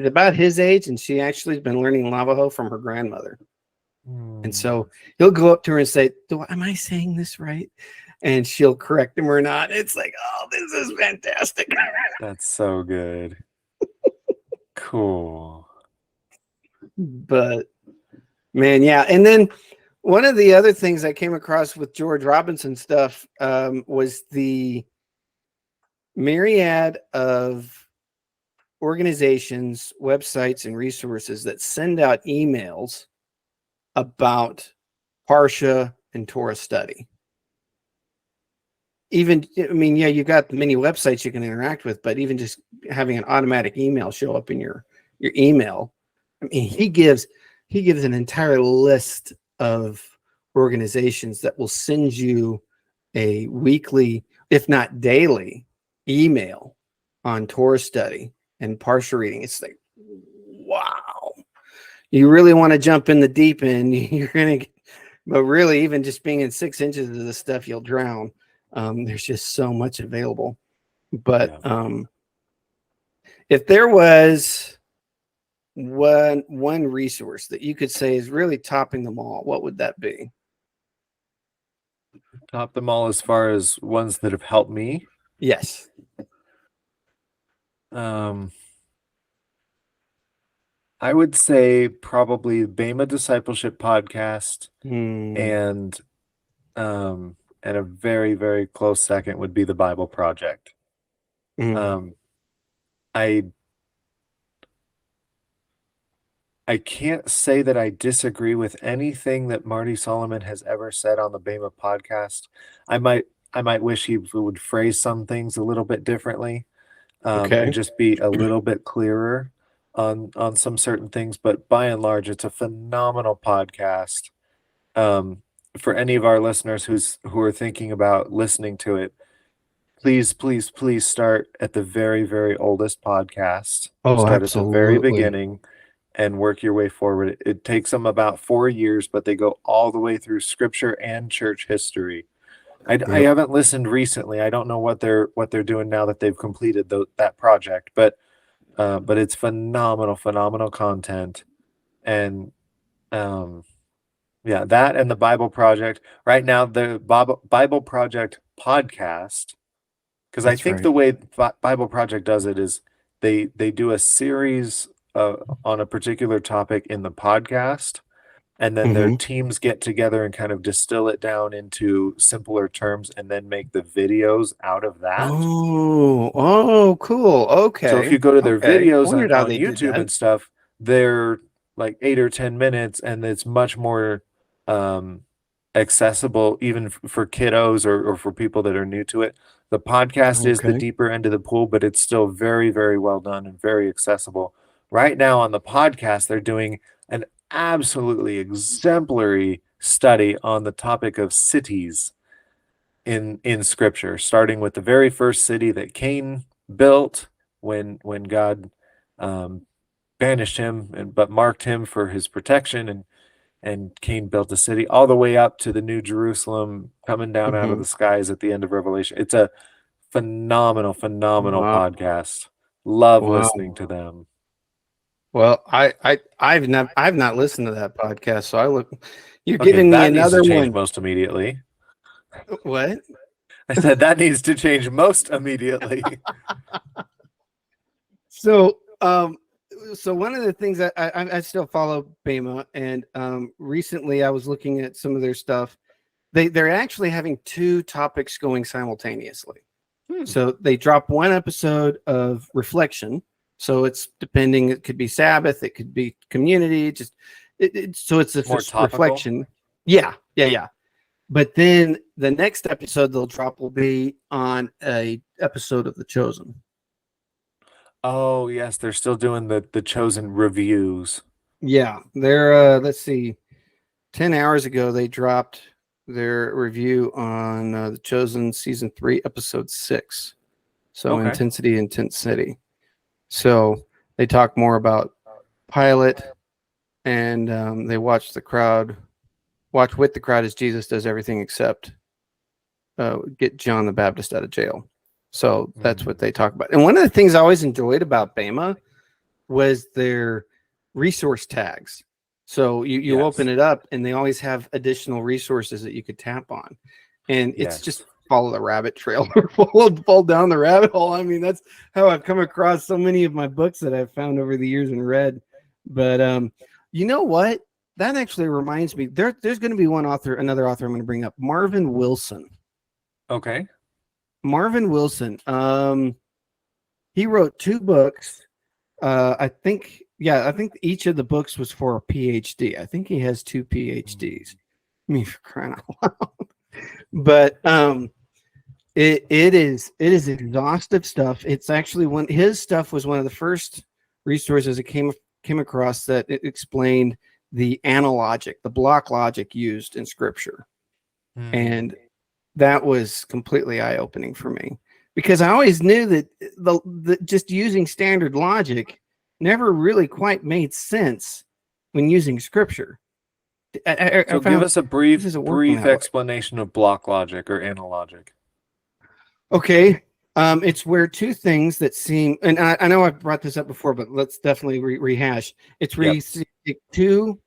about his age, and she actually has been learning Navajo from her grandmother. And so he'll go up to her and say, am I saying this right? And she'll correct him or not. It's like, oh, this is fantastic. That's so good. Cool. But man, yeah. And then one of the other things I came across with George Robinson stuff was the myriad of organizations, websites, and resources that send out emails about Parsha and Torah study. Even, I mean, yeah, you got many websites you can interact with, but even just having an automatic email show up in your email. I mean, he gives an entire list of organizations that will send you a weekly, if not daily, email on Torah study and Parsha reading. It's like, wow. You really want to jump in the deep end, you're going to, but really, even just being in 6 inches of the stuff, you'll drown. There's just so much available. But if there was one resource that you could say is really topping them all, what would that be? Top them all as far as ones that have helped me? Yes. I would say probably Bema Discipleship Podcast, and a very, very close second would be the Bible Project. I can't say that I disagree with anything that Marty Solomon has ever said on the Bema podcast. I might wish he would phrase some things a little bit differently, and just be a little bit clearer on some certain things. But by and large, it's a phenomenal podcast. For any of our listeners who are thinking about listening to it, please start at the very, very oldest podcast. Start Absolutely. at the very beginning and work your way forward. It takes them about 4 years, but they go all the way through scripture and church history. I haven't listened recently. I don't know what they're doing now that they've completed that project, but it's phenomenal content. And yeah, that and the Bible Project. Right now, the Bible Project podcast, because I think the way Bible Project does it is they do a series on a particular topic in the podcast, and then their teams get together and kind of distill it down into simpler terms and then make the videos out of that. Oh, cool. Okay. So if you go to their videos on YouTube and stuff, they're like 8 or 10 minutes, and it's much more accessible even for kiddos or for people that are new to it. The podcast is the deeper end of the pool, but it's still very, very well done and very accessible. Right now on the podcast, they're doing absolutely exemplary study on the topic of cities in Scripture, starting with the very first city that Cain built when God banished him, but marked him for his protection, and Cain built a city, all the way up to the New Jerusalem coming down out of Mm-hmm. the skies at the end of Revelation. It's a phenomenal Wow. podcast. Love Wow. listening to them. Well, I've not listened to that podcast, so you're Okay, giving me that needs to another change one. most immediately. What? I said that needs to change most immediately. So, so one of the things that I still follow Bema, and recently I was looking at some of their stuff. They're actually having two topics going simultaneously. So they drop one episode of reflection. So it's depending. It could be Sabbath. It could be community. Just so it's a More topical. reflection. Yeah. But then the next episode they'll drop will be on a episode of The Chosen. Oh yes, they're still doing the Chosen reviews. Yeah, they're let's see, 10 hours ago they dropped their review on The Chosen season 3 episode 6. So Okay. Intensity. So they talk more about Pilate, and they watch with the crowd as Jesus does everything except get John the Baptist out of jail. So that's what they talk about. And one of the things I always enjoyed about Bema was their resource tags. So you open it up and they always have additional resources that you could tap on. And it's just follow the rabbit trail or fall down the rabbit hole. I mean, that's how I've come across so many of my books that I've found over the years and read. But you know what? That actually reminds me, there's going to be another author I'm going to bring up, Marvin Wilson. Okay. Marvin Wilson. He wrote 2 books. I think each of the books was for a PhD. I think he has 2 PhDs. I mean, for crying out loud. But it is exhaustive stuff. It's actually his stuff was one of the first resources it came across that it explained the analogic, the block logic used in Scripture. And that was completely eye-opening for me, because I always knew that the just using standard logic never really quite made sense when using Scripture. So give us a brief explanation of block logic or analogic. Okay. It's where 2 things that seem, and I know I've brought this up before, but let's definitely rehash. It's where you see 2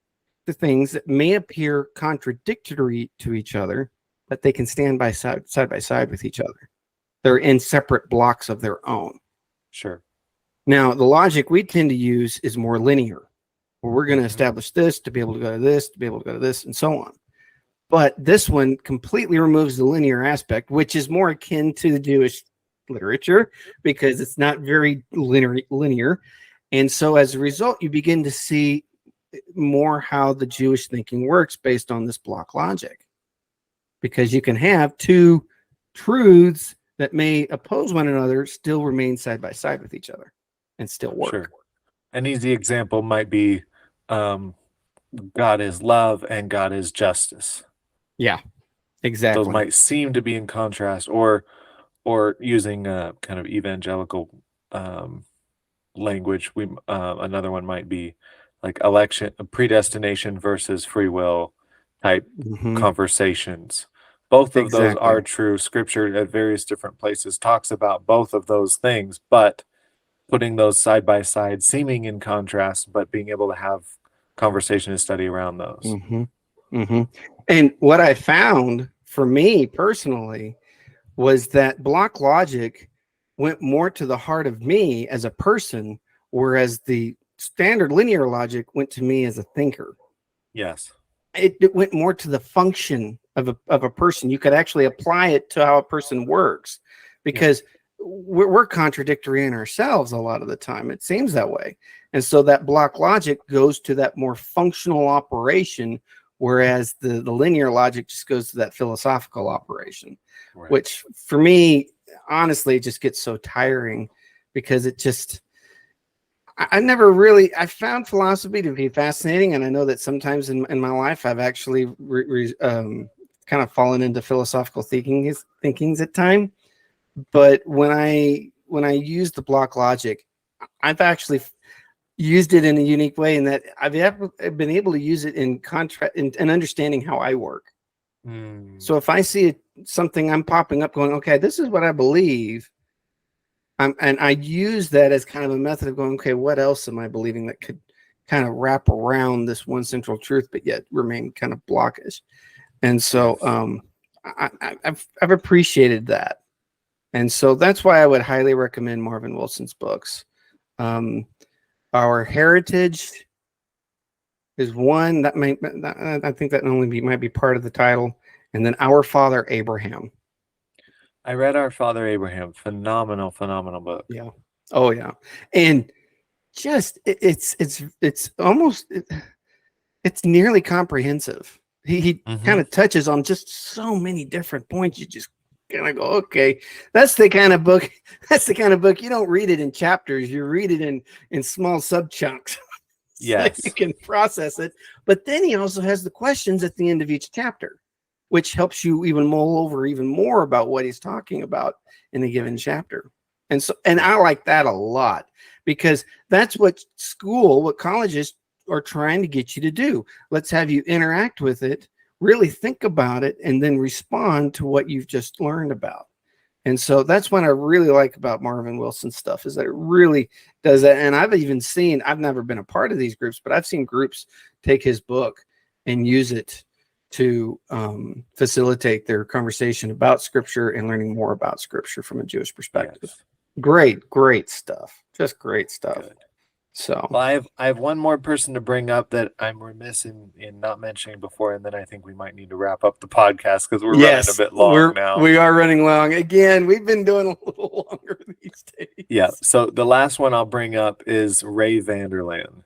the things that may appear contradictory to each other, but they can stand side by side with each other. They're in separate blocks of their own. Sure. Now, the logic we tend to use is more linear, where we're going to establish this to be able to go to this, to be able to go to this, and so on. But this one completely removes the linear aspect, which is more akin to the Jewish literature, because it's not very linear. And so as a result, you begin to see more how the Jewish thinking works based on this block logic. Because you can have 2 truths that may oppose one another still remain side by side with each other and still work. Sure. An easy example might be God is love and God is justice. Yeah, exactly. Those might seem to be in contrast, or using a kind of evangelical language. Another one might be like election, predestination versus free will type conversations. Both of those are true. Scripture at various different places talks about both of those things, but putting those side by side, seeming in contrast, but being able to have conversation and study around those. And what I found for me personally was that block logic went more to the heart of me as a person, whereas the standard linear logic went to me as a thinker. Yes. It went more to the function of a person. You could actually apply it to how a person works, because we're contradictory in ourselves a lot of the time. It seems that way. And so that block logic goes to that more functional operation, whereas the linear logic just goes to that philosophical operation, which for me, honestly, it just gets so tiring, because I found philosophy to be fascinating. And I know that sometimes in my life, I've actually kind of fallen into philosophical thinkings at time. But when I use the block logic, I've actually used it in a unique way in that I've been able to use it in understanding how I work. So if I see something I'm popping up going, okay, this is what I believe. And I use that as kind of a method of going, okay, what else am I believing that could kind of wrap around this one central truth, but yet remain kind of blockish. And so I've appreciated that. And so that's why I would highly recommend Marvin Wilson's books. Our Heritage is one that I think that might be part of the title. And then Our Father Abraham. I read Our Father Abraham. Phenomenal book. Yeah. Oh yeah. And just it's almost it's nearly comprehensive. He kind of touches on just so many different points. You just kind of go, okay, that's the kind of book you don't read it in chapters, you read it in small sub chunks. Yes. So you can process it. But then he also has the questions at the end of each chapter, which helps you even mull over even more about what he's talking about in a given chapter. And I like that a lot, because that's what colleges are trying to get you to do. Let's have you interact with it, really think about it, and then respond to what you've just learned about. And so that's what I really like about Marvin Wilson's stuff, is that it really does that. And I've never been a part of these groups, but I've seen groups take his book and use it to facilitate their conversation about Scripture and learning more about Scripture from a Jewish perspective. Yes. Great stuff. Just great stuff. Good. So well, I have one more person to bring up that I'm remiss in not mentioning before, and then I think we might need to wrap up the podcast because we're running a bit long now. We are running long. Again, we've been doing a little longer these days. Yeah. So the last one I'll bring up is Ray Vanderlaan.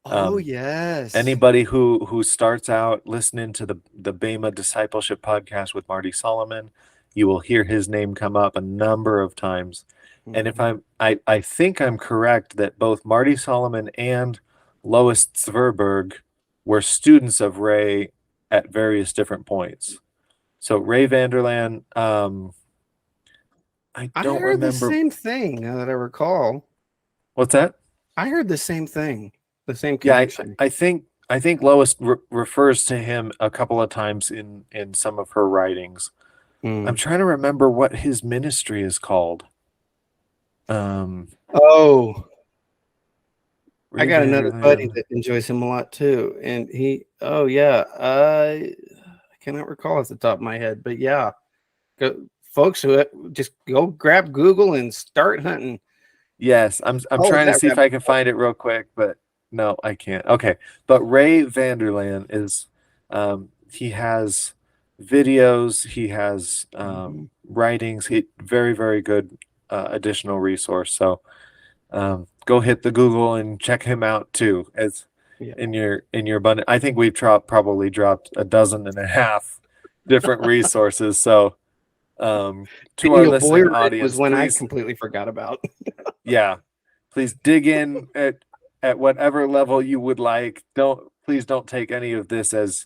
Oh yes. Anybody who starts out listening to the Bema Discipleship podcast with Marty Solomon, you will hear his name come up a number of times. And if I think I'm correct that both Marty Solomon and Lois Zverberg were students of Ray at various different points. So Ray Vanderlaan, I don't heard remember. the same thing now that I recall. What's that? I heard the same thing. The same connection. Yeah, I think Lois refers to him a couple of times in some of her writings. I'm trying to remember what his ministry is called. I got another buddy that enjoys him a lot too, and I cannot recall off the top of my head, but yeah, folks who just go grab Google and start hunting. Yes, I'm trying to see if I can find it real quick, but no, I can't. Okay, but Ray Vanderlaan is he has videos, he has writings, very, very good additional resource. So go hit the Google and check him out too, as in your abundant. I think we've probably dropped 12.5 different resources. So to our listening audience, was one I completely forgot about. Yeah, please dig in at whatever level you would like. Please don't take any of this as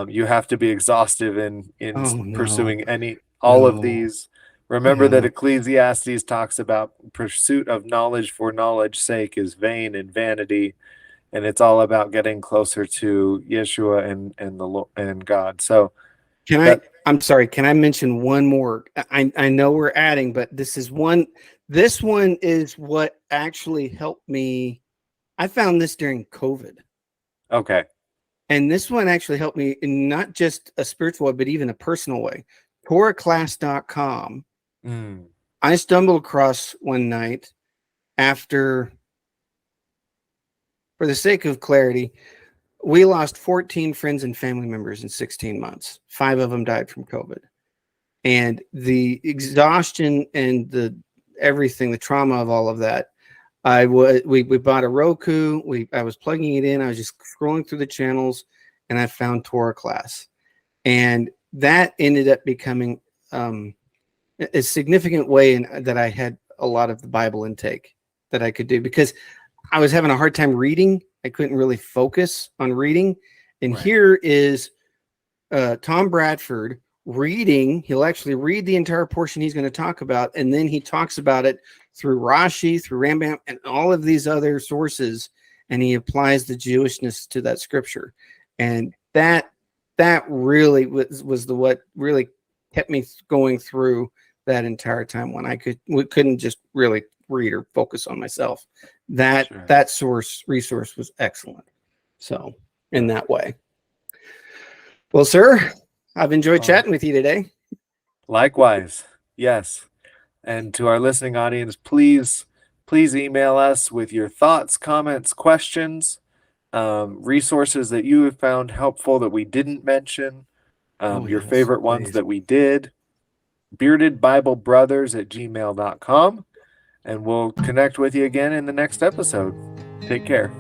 you have to be exhaustive in pursuing all of these. Remember that Ecclesiastes talks about pursuit of knowledge for knowledge's sake is vain and vanity, and it's all about getting closer to Yeshua and God. So I'm sorry, can I mention one more? I know we're adding, but this one is what actually helped me. I found this during COVID. Okay. And this one actually helped me in not just a spiritual way, but even a personal way. TorahClass.com. I stumbled across one night for the sake of clarity, we lost 14 friends and family members in 16 months. 5 of them died from COVID. And the exhaustion and the trauma of all of that, we bought a Roku. I was plugging it in. I was just scrolling through the channels, and I found Torah Class. And that ended up becoming a significant way that I had a lot of the Bible intake that I could do, because I was having a hard time reading. I couldn't really focus on reading. And Right. here is Tom Bradford reading. He'll actually read the entire portion he's going to talk about, and then he talks about it through Rashi, through Rambam, and all of these other sources, and he applies the Jewishness to that scripture. And that really was the what really kept me going through that entire time when I couldn't just really read or focus on myself. That Sure. that resource was excellent. So in that way. Well, sir, I've enjoyed chatting with you today. Likewise. Yes. And to our listening audience, please email us with your thoughts, comments, questions, resources that you have found helpful that we didn't mention, your Yes, favorite ones please. that we did. beardedbiblebrothers@gmail.com, and we'll connect with you again in the next episode. Take care.